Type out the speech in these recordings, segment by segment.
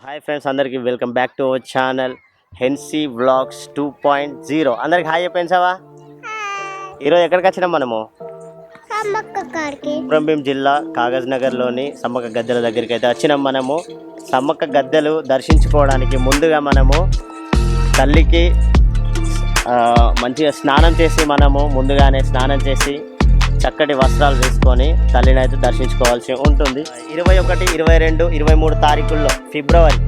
Hi friends, అందరికీ welcome back to our channel Hency vlogs 2.0. అందరికి hi చెప్పేసావా? ఈరోజు ఎక్కడికి వచ్చినాం మనము? కొమరంభీం జిల్లా కాగజ్ నగర్లోని సమ్మక్క గద్దెల దగ్గరికి అయితే వచ్చినాం. మనము సమ్మక్క గద్దెలు దర్శించుకోవడానికి ముందుగా మనము తల్లికి మంచిగా స్నానం చేసి ముందుగానే స్నానం చేసి చక్కటి వస్త్రాలు వేసుకొని తల్లిని అయితే దర్శించుకోవాల్సి ఉంటుంది. 21, 22, 23 తారీఖుల్లో ఫిబ్రవరి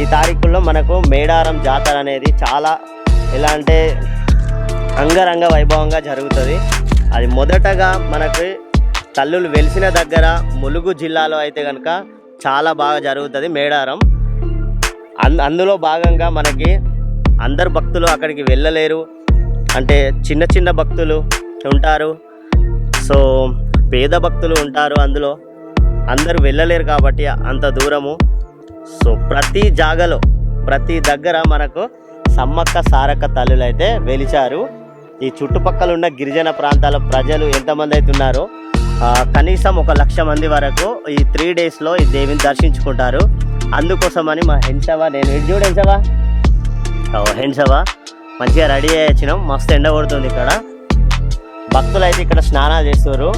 ఈ తారీఖుల్లో మనకు మేడారం జాతర అనేది చాలా ఎలా అంటే అంగరంగ వైభవంగా జరుగుతుంది. అది మొదటగా మనకి తల్లులు వెలిసిన దగ్గర ములుగు జిల్లాలో అయితే కనుక చాలా బాగా జరుగుతుంది మేడారం. అందులో భాగంగా మనకి అందరు భక్తులు అక్కడికి వెళ్ళలేరు, అంటే చిన్న చిన్న భక్తులు ఉంటారు, సో పేద భక్తులు ఉంటారు, అందులో అందరూ వెళ్ళలేరు కాబట్టి అంత దూరము. సో ప్రతి జాగలో ప్రతి దగ్గర మనకు సమ్మక్క సారక్క తల్లులు అయితే వెలిచారు. ఈ చుట్టుపక్కల ఉన్న గిరిజన ప్రాంతాల ప్రజలు ఎంతమంది అయితే ఉన్నారో కనీసం 1,00,000 మంది వరకు ఈ 3 డేస్లో ఈ దేవిని దర్శించుకుంటారు. అందుకోసమని మా హెన్సవా, నేను ఇటు చూడు హెన్సవా మంచిగా రెడీ అయ్యి వచ్చినాం. మస్తు ఎండ కొడుతుంది ఇక్కడ. భక్తులు అయితే ఇక్కడ స్నానాలు చేస్తారు.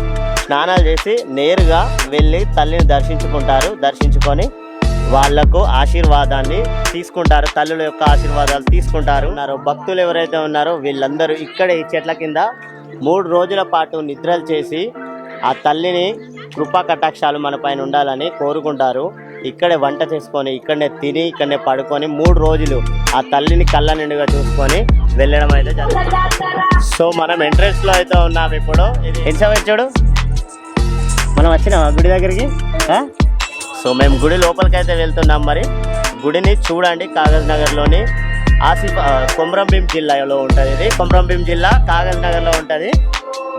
స్నానాలు చేసి నేరుగా వెళ్ళి తల్లిని దర్శించుకుంటారు. దర్శించుకొని వాళ్లకు ఆశీర్వాదాన్ని తీసుకుంటారు, తల్లుల యొక్క ఆశీర్వాదాలు తీసుకుంటారు. భక్తులు ఎవరైతే ఉన్నారో వీళ్ళందరూ ఇక్కడే ఈ చెట్ల కింద 3 రోజుల పాటు నిద్రలు చేసి ఆ తల్లిని కృపా కటాక్షాలు మన పైన ఉండాలని కోరుకుంటారు. ఇక్కడే వంట చేసుకొని ఇక్కడనే తిని ఇక్కడనే పడుకొని 3 రోజులు ఆ తల్లిని కళ్ళ నిండుగా చూసుకొని వెళ్ళడం అయితే జరుగుతుంది. సో మనం ఎంట్రెన్స్ లో అయితే ఉన్నాం. ఇప్పుడు చూడు మనం వచ్చినాం గుడి దగ్గరికి. సో మేము గుడి లోపలికి అయితే వెళ్తున్నాం. మరి గుడిని చూడండి. కాగజ్ నగర్లోని కొమరంభీం జిల్లాలో ఉంటుంది. ఇది కొమరంభీం జిల్లా కాగజ్ నగర్లో ఉంటుంది.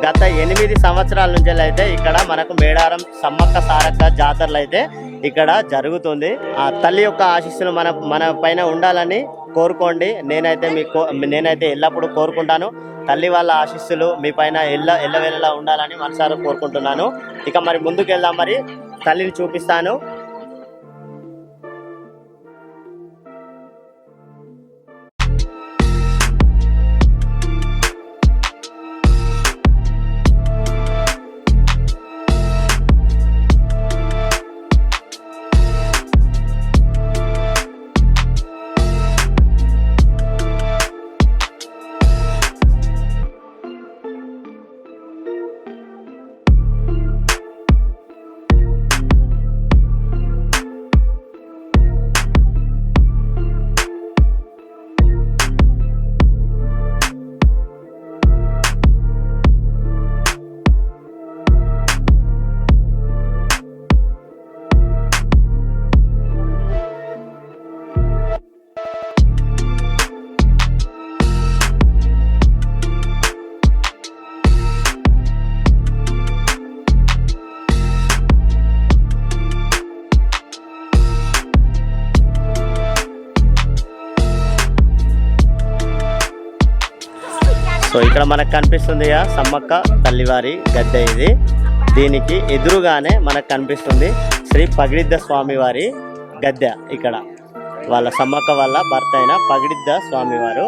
గత 8 సంవత్సరాల నుంచి అయితే ఇక్కడ మనకు మేడారం సమ్మక్క సారక్క జాతరలు అయితే ఇక్కడ జరుగుతుంది. ఆ తల్లి యొక్క ఆశీస్సులు మన పైన ఉండాలని కోరుకోండి. నేనైతే ఎల్లప్పుడూ కోరుకుంటాను. తల్లి వాళ్ళ ఆశీస్సులు మీ పైన ఎల్లవేళలా ఉండాలని మనసారా కోరుకుంటున్నాను. ఇక మరి ముందుకు వెళ్దాం. మరి తల్లిని చూపిస్తాను. సో ఇక్కడ మనకు కనిపిస్తుంది సమ్మక్క తల్లివారి గద్దె. ఇది దీనికి ఎదురుగానే మనకు కనిపిస్తుంది శ్రీ పగిడిద్ద స్వామివారి గద్దె. ఇక్కడ వాళ్ళ సమ్మక్క వాళ్ళ భర్త అయిన పగిడిద్ద స్వామివారు.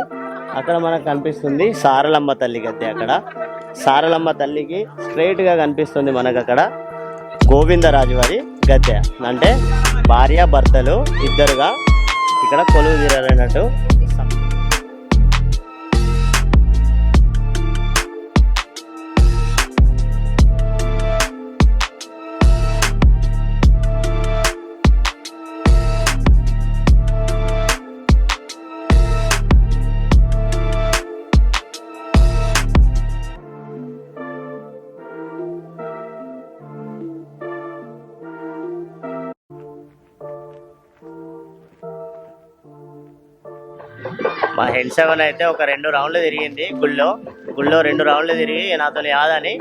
అక్కడ మనకు కనిపిస్తుంది సారలమ్మ తల్లి గద్దె. అక్కడ సారలమ్మ తల్లికి స్ట్రైట్గా కనిపిస్తుంది మనకు అక్కడ గోవిందరాజు వారి గద్దె. అంటే భార్య భర్తలు ఇద్దరుగా ఇక్కడ కొలువు తీరాలన్నట్టు. మా హెన్సెవన్ అయితే ఒక 2 రౌండ్లు తిరిగింది గుళ్ళో 2 రౌండ్లు తిరిగి నాతో యాదని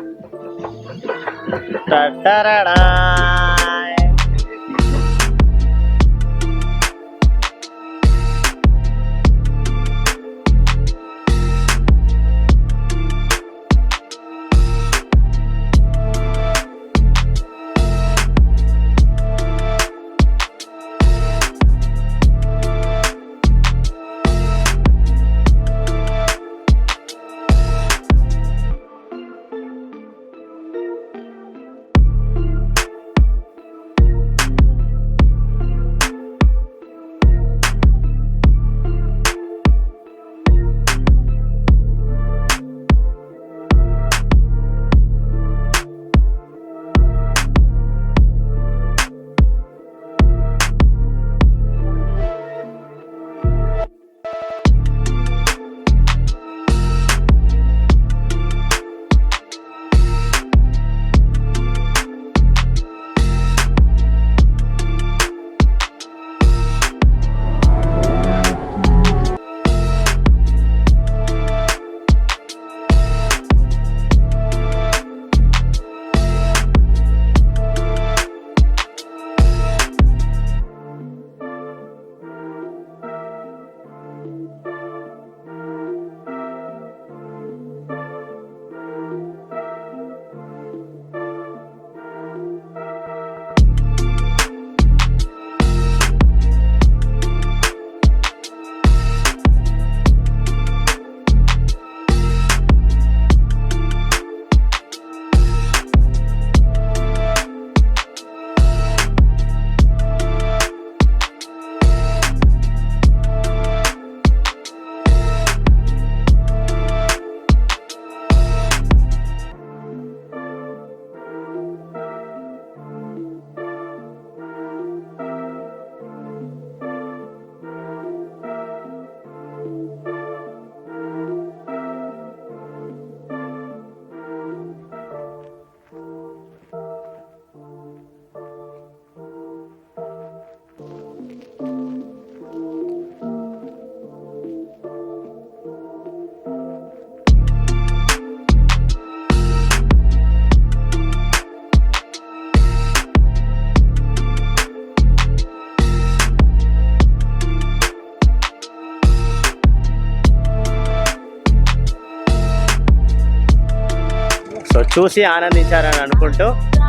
సో చూసి ఆనందించారని అనుకుంటూ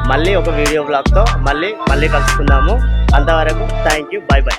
మళ్ళీ ఒక వీడియో బ్లాగ్తో మళ్ళీ కలుసుకుందాము. అంతవరకు థ్యాంక్ యూ, బై బై.